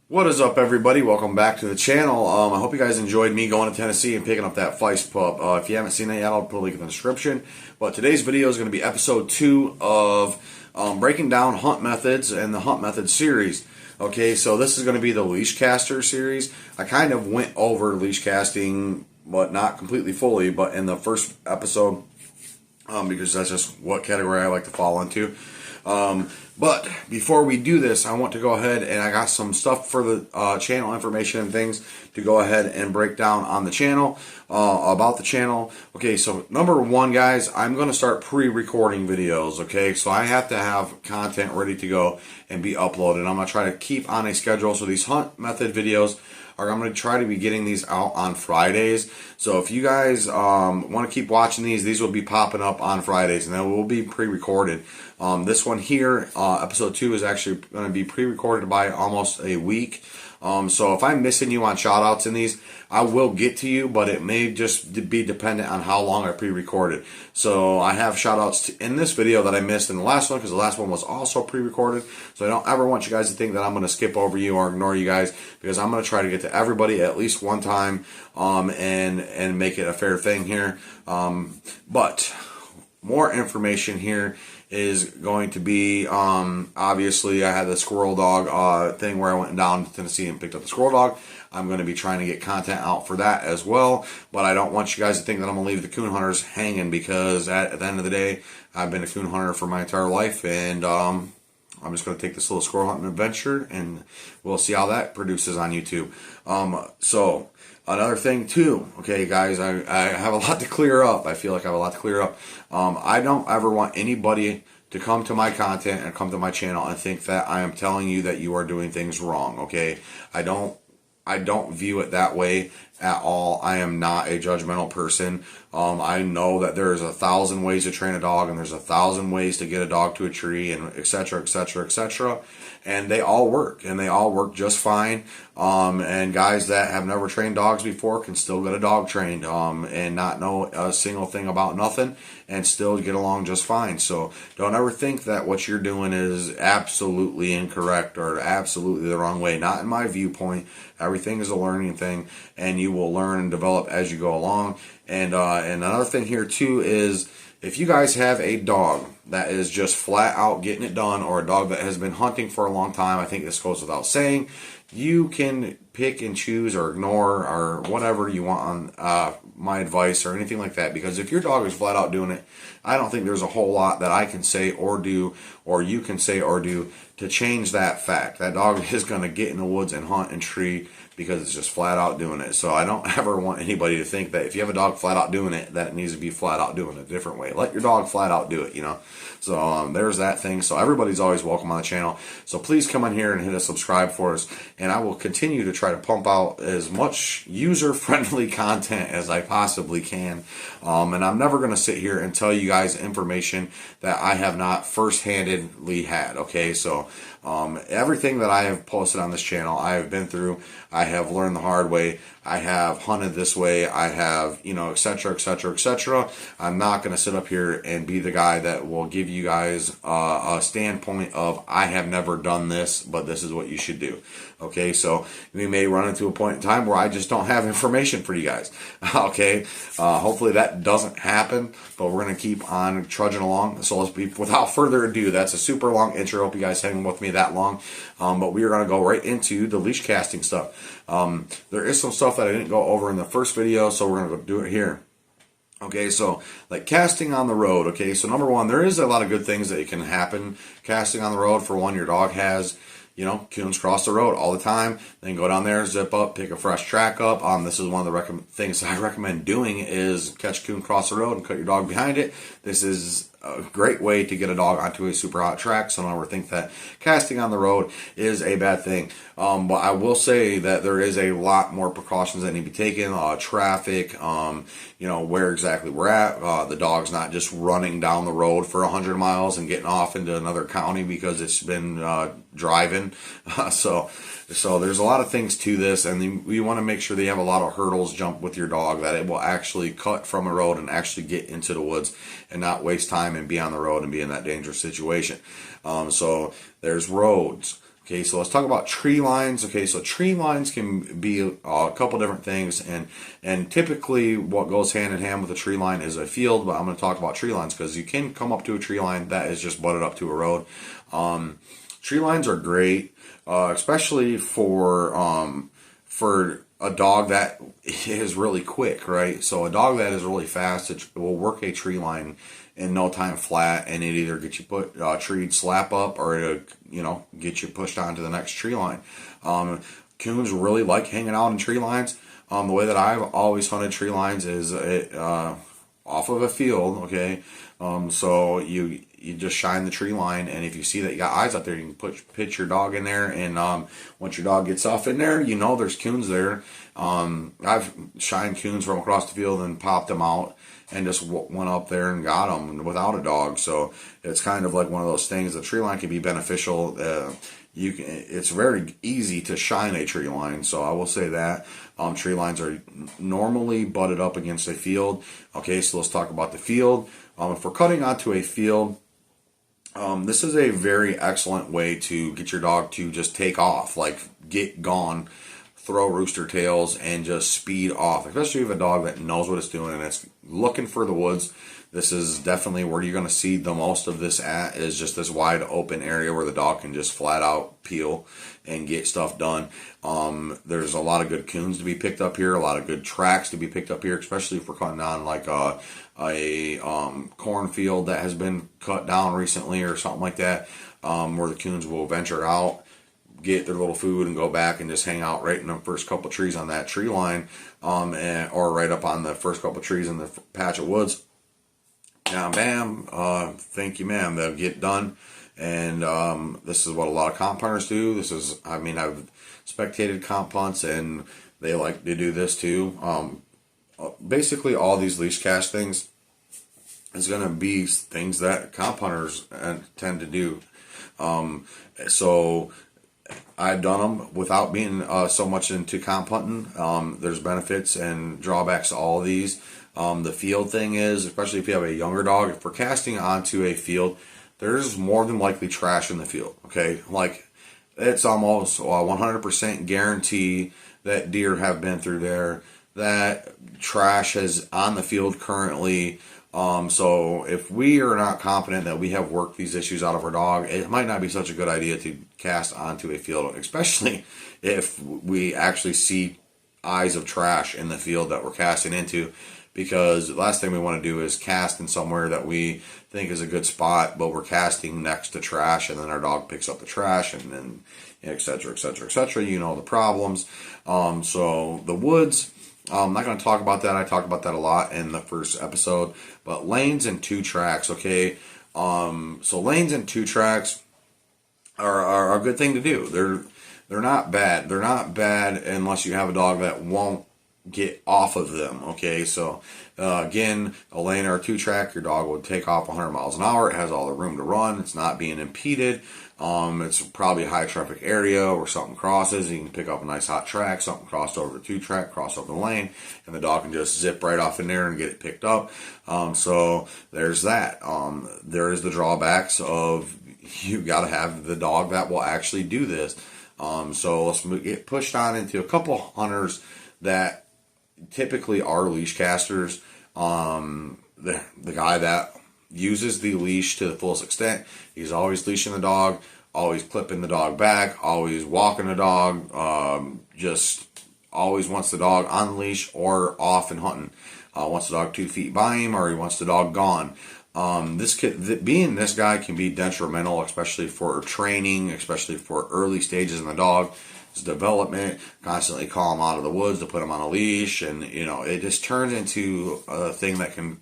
What is up, everybody? Welcome back to the channel. I hope you guys enjoyed me going to Tennessee and picking up that Feist pup. If you haven't seen it yet, I'll put a link in the description. But today's video is going to be episode 2 of breaking down hunt methods and the hunt method series. Okay, so this is going to be the leash caster series. I kind of went over leash casting, but not completely fully, but in the first episode, because that's just what category I like to fall into. But before we do this, I want to go ahead and I got some stuff for the channel information and things to go ahead and break down on the channel, about the channel. Okay, so number one, guys, I'm going to start pre-recording videos, okay? So I have to have content ready to go and be uploaded. I'm going to try to keep on a schedule. So these hunt method videos, I'm going to try to be getting these out on Fridays. So if you guys want to keep watching these will be popping up on Fridays, and they will be pre-recorded. This one here, episode 2, is actually going to be pre-recorded by almost a week. So if I'm missing you on shoutouts in these, I will get to you, but it may just be dependent on how long I pre-recorded. So I have shoutouts in this video that I missed in the last one, because the last one was also pre-recorded. So I don't ever want you guys to think that I'm going to skip over you or ignore you guys, because I'm going to try to get to everybody at least one time, and make it a fair thing here. But more information here is going to be, obviously I had the squirrel dog thing where I went down to Tennessee and picked up the squirrel dog. I'm going to be trying to get content out for that as well, but I don't want you guys to think that I'm going to leave the coon hunters hanging, because at the end of the day, I've been a coon hunter for my entire life, and I'm just going to take this little squirrel hunting adventure, and we'll see how that produces on YouTube. So another thing too, okay guys, I have a lot to clear up. I feel like I have a lot to clear up. I don't ever want anybody to come to my content and come to my channel and think that I am telling you that you are doing things wrong, okay? I don't view it that way at all. I am not a judgmental person. I know that there's 1,000 ways to train a dog, and there's 1,000 ways to get a dog to a tree, and etc., etc., etc. And they all work, and they all work just fine. And guys that have never trained dogs before can still get a dog trained, and not know a single thing about nothing, and still get along just fine. So don't ever think that what you're doing is absolutely incorrect or absolutely the wrong way. Not in my viewpoint. Everything is a learning thing, and you will learn and develop as you go along. And another thing here too is, if you guys have a dog that is just flat out getting it done, or a dog that has been hunting for a long time, I think this goes without saying, you can pick and choose or ignore or whatever you want on my advice or anything like that, because if your dog is flat out doing it, I don't think there's a whole lot that I can say or do, or you can say or do, to change that fact. That dog is going to get in the woods and hunt and tree because it's just flat out doing it. So I don't ever want anybody to think that if you have a dog flat out doing it, that it needs to be flat out doing it a different way. Let your dog flat out do it, you know. So there's that thing. So everybody's always welcome on the channel. So please come on here and hit a subscribe for us, and I will continue to try to pump out as much user-friendly content as I possibly can. And I'm never going to sit here and tell you guys information that I have not first-handedly had, okay? So everything that I have posted on this channel, I have been through. I have learned the hard way. I have hunted this way. I have, you know, etc., etc., etc. I'm not going to sit up here and be the guy that will give you guys a standpoint of, I have never done this, but this is what you should do. Okay, so we may run into a point in time where I just don't have information for you guys. Okay, hopefully that doesn't happen, but we're going to keep on trudging along. So let's be, without further ado, that's a super long intro. Hope you guys hang with me that long. But we are going to go right into the leash casting stuff. There is some stuff that I didn't go over in the first video, so we're going to go do it here. Okay, so like casting on the road. Okay, so number one, there is a lot of good things that can happen casting on the road. For one, your dog has, you know, coons cross the road all the time. Then go down there, zip up, pick a fresh track up. This is one of the things I recommend doing, is catch coon cross the road and cut your dog behind it. This is a great way to get a dog onto a super hot track, so don't ever think that casting on the road is a bad thing. But I will say that there is a lot more precautions that need to be taken. Traffic, you know, where exactly we're at. The dog's not just running down the road for 100 miles and getting off into another county because it's been driving. So there's a lot of things to this, and you want to make sure that you have a lot of hurdles jump with your dog, that it will actually cut from a road and actually get into the woods and not waste time and be on the road and be in that dangerous situation. So there's roads. Okay, so let's talk about tree lines. Okay, so tree lines can be a couple different things, and typically what goes hand in hand with a tree line is a field. But I'm going to talk about tree lines because you can come up to a tree line that is just butted up to a road. Tree lines are great, especially for a dog that is really quick, right? So a dog that is really fast, it will work a tree line in no time flat, and it either get you treed slap up, or it'll, get you pushed onto the next tree line. Coons really like hanging out in tree lines. The way that I've always hunted tree lines is off of a field, okay? So you just shine the tree line, and if you see that you got eyes out there, you can pitch your dog in there, and once your dog gets off in there, there's coons there. I've shined coons from across the field and popped them out, and just went up there and got them without a dog. So it's kind of like one of those things. The tree line can be beneficial. It's very easy to shine a tree line, so I will say that. Tree lines are normally butted up against a field. Okay, so let's talk about the field. If we're cutting onto a field, this is a very excellent way to get your dog to just take off, like get gone, throw rooster tails, and just speed off. Especially if you have a dog that knows what it's doing and it's looking for the woods. This is definitely where you're going to see the most of this at, is just this wide open area where the dog can just flat out peel and get stuff done. There's a lot of good coons to be picked up here, a lot of good tracks to be picked up here, especially if we're cutting on like a cornfield that has been cut down recently or something like that, where the coons will venture out, get their little food, and go back and just hang out right in the first couple trees on that tree line, or right up on the first couple trees in the patch of woods. Now, bam, thank you, ma'am. They'll get done, and this is what a lot of comp hunters do. I've spectated comp hunts, and they like to do this too. Basically, all these leash cast things is going to be things that comp hunters tend to do. So I've done them without being so much into comp hunting. There's benefits and drawbacks to all of these. The field thing is, especially if you have a younger dog, if we're casting onto a field, there's more than likely trash in the field, okay? Like, it's almost 100% guarantee that deer have been through there, that trash is on the field currently. So if we are not confident that we have worked these issues out of our dog, it might not be such a good idea to cast onto a field, especially if we actually see eyes of trash in the field that we're casting into, because the last thing we want to do is cast in somewhere that we think is a good spot, but we're casting next to trash, and then our dog picks up the trash, and then et cetera, et cetera, et cetera. The problems. So the woods, I'm not going to talk about that. I talked about that a lot in the first episode. But lanes and two tracks, okay? So lanes and two tracks are a good thing to do. They're not bad. They're not bad unless you have a dog that won't get off of them, okay? So again, a lane or a two track, your dog would take off 100 miles an hour. It has all the room to run. It's not being impeded. It's probably a high traffic area where something crosses. You can pick up a nice hot track, something crossed over the two track, cross over the lane, and the dog can just zip right off in there and get it picked up. So there's that. There is the drawbacks of, you got to have the dog that will actually do this. So let's get pushed on into a couple hunters that typically are leash casters. The guy that uses the leash to the fullest extent, he's always leashing the dog, always clipping the dog back, always walking the dog, just always wants the dog on the leash or off and hunting. Wants the dog 2 feet by him, or he wants the dog gone. Being this guy can be detrimental, especially for training, especially for early stages in the dog's development. Constantly call him out of the woods to put him on a leash, and it just turns into a thing that can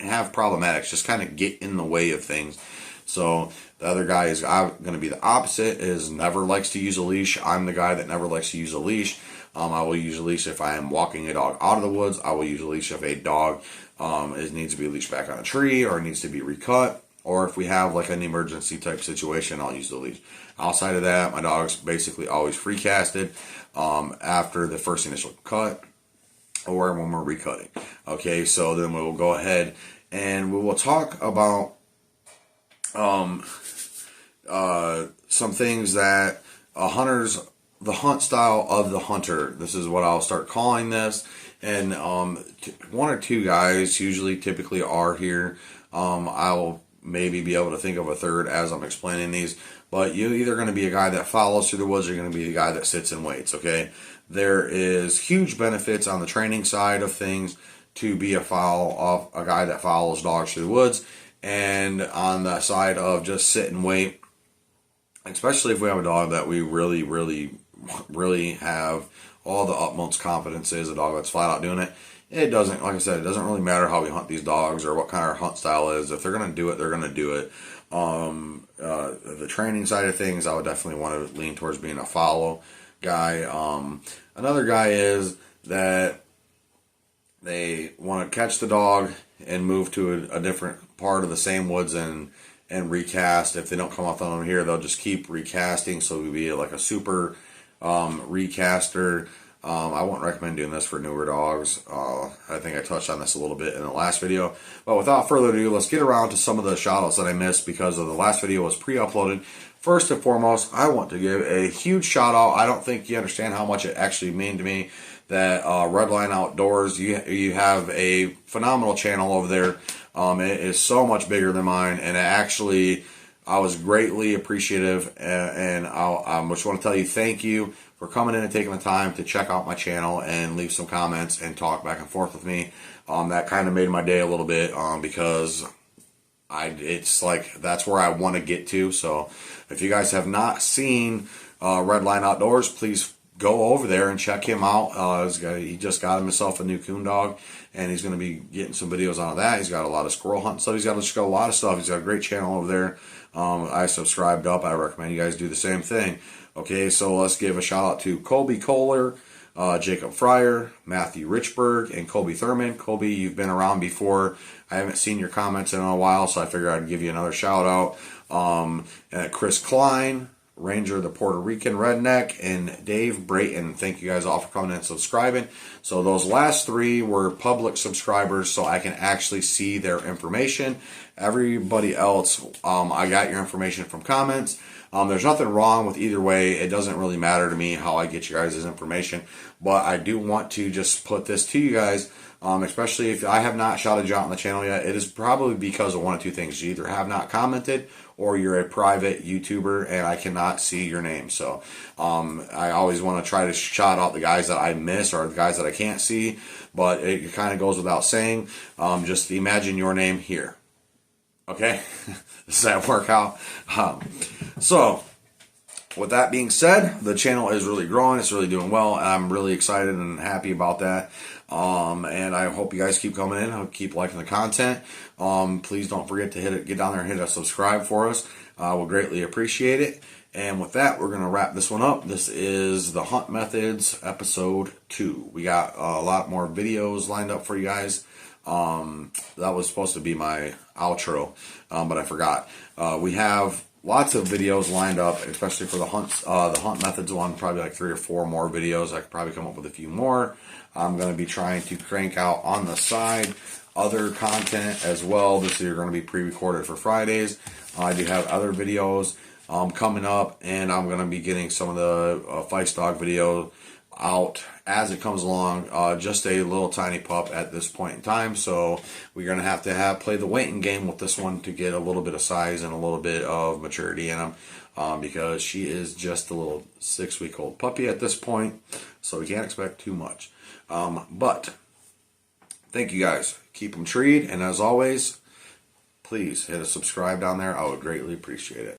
have problematics, just kind of get in the way of things. So the other guy is going to be the opposite, is never likes to use a leash. I'm the guy that never likes to use a leash. I will use a leash if I am walking a dog out of the woods. I will use a leash if a dog needs to be leashed back on a tree, or needs to be recut, or if we have like an emergency type situation, I'll use the leash. Outside of that, my dog's basically always free casted after the first initial cut, or when we're recutting. Okay, so then we will go ahead and we will talk about some things that the hunt style of the hunter. This is what I'll start calling this. And one or two guys typically are here. I'll maybe be able to think of a third as I'm explaining these. But you're either going to be a guy that follows through the woods, or you're going to be a guy that sits and waits, okay? There is huge benefits on the training side of things to be a guy that follows dogs through the woods, and on the side of just sit and wait, especially if we have a dog that we really have all the utmost confidence is a dog that's flat out doing it. It doesn't, like I said, it doesn't really matter how we hunt these dogs or what kind of hunt style is. If they're going to do it, they're going to do it. The training side of things, I would definitely want to lean towards being a follow guy. Another guy is that they want to catch the dog and move to a different part of the same woods and recast. If they don't come off on them here, they'll just keep recasting. So we'll be like a super recaster. I wouldn't recommend doing this for newer dogs. I think I touched on this a little bit in the last video. But without further ado, let's get around to some of the shoutouts that I missed because of the last video was pre-uploaded. First and foremost, I want to give a huge shout out. I don't think you understand how much it actually means to me that Redline Outdoors, you have a phenomenal channel over there. It is so much bigger than mine, and I was greatly appreciative, and I just want to tell you thank you for coming in and taking the time to check out my channel and leave some comments and talk back and forth with me. That kind of made my day a little bit because it's like that's where I want to get to. So if you guys have not seen Redline Outdoors, please go over there and check him out. He just got himself a new coon dog, and he's going to be getting some videos on that. He's got a lot of squirrel hunting stuff. He's got a lot of stuff. He's got a great channel over there. I subscribed up. I recommend you guys do the same thing. Okay, so let's give a shout out to Colby Kohler, Jacob Fryer, Matthew Richburg, and Colby Thurman. Colby, you've been around before. I haven't seen your comments in a while, so I figured I'd give you another shout out. And Chris Klein, Ranger the Puerto Rican Redneck, and Dave Brayton. Thank you guys all for coming and subscribing. So those last three were public subscribers, so I can actually see their information. Everybody else, I got your information from comments. There's nothing wrong with either way. It doesn't really matter to me how I get you guys' information, but I do want to just put this to you guys, especially if I have not shouted you out on the channel yet. It is probably because of one of two things. You either have not commented, or you're a private YouTuber and I cannot see your name. So I always want to try to shout out the guys that I miss or the guys that I can't see, but it kind of goes without saying. Just imagine your name here. Okay? Does that work out? So with that being said, the channel is really growing. It's really doing well. I'm really excited and happy about that. And I hope you guys keep coming in. I'll keep liking the content. Please don't forget to get down there and hit a subscribe for us. We'll greatly appreciate it. And with that, we're going to wrap this one up. This is the Hunt Methods episode 2. We got a lot more videos lined up for you guys. That was supposed to be my outro, but I forgot. We have lots of videos lined up, especially for the Hunt Methods one, probably like 3 or 4 more videos. I could probably come up with a few more. I'm going to be trying to crank out on the side other content as well. This is going to be pre-recorded for Fridays. I do have other videos coming up, and I'm going to be getting some of the Feist Dog video out as it comes along. Just a little tiny pup at this point in time, so we're going to have play the waiting game with this one to get a little bit of size and a little bit of maturity in him, because she is just a little 6-week-old puppy at this point, so we can't expect too much. But thank you guys. Keep them treed, and as always, please hit a subscribe down there. I would greatly appreciate it.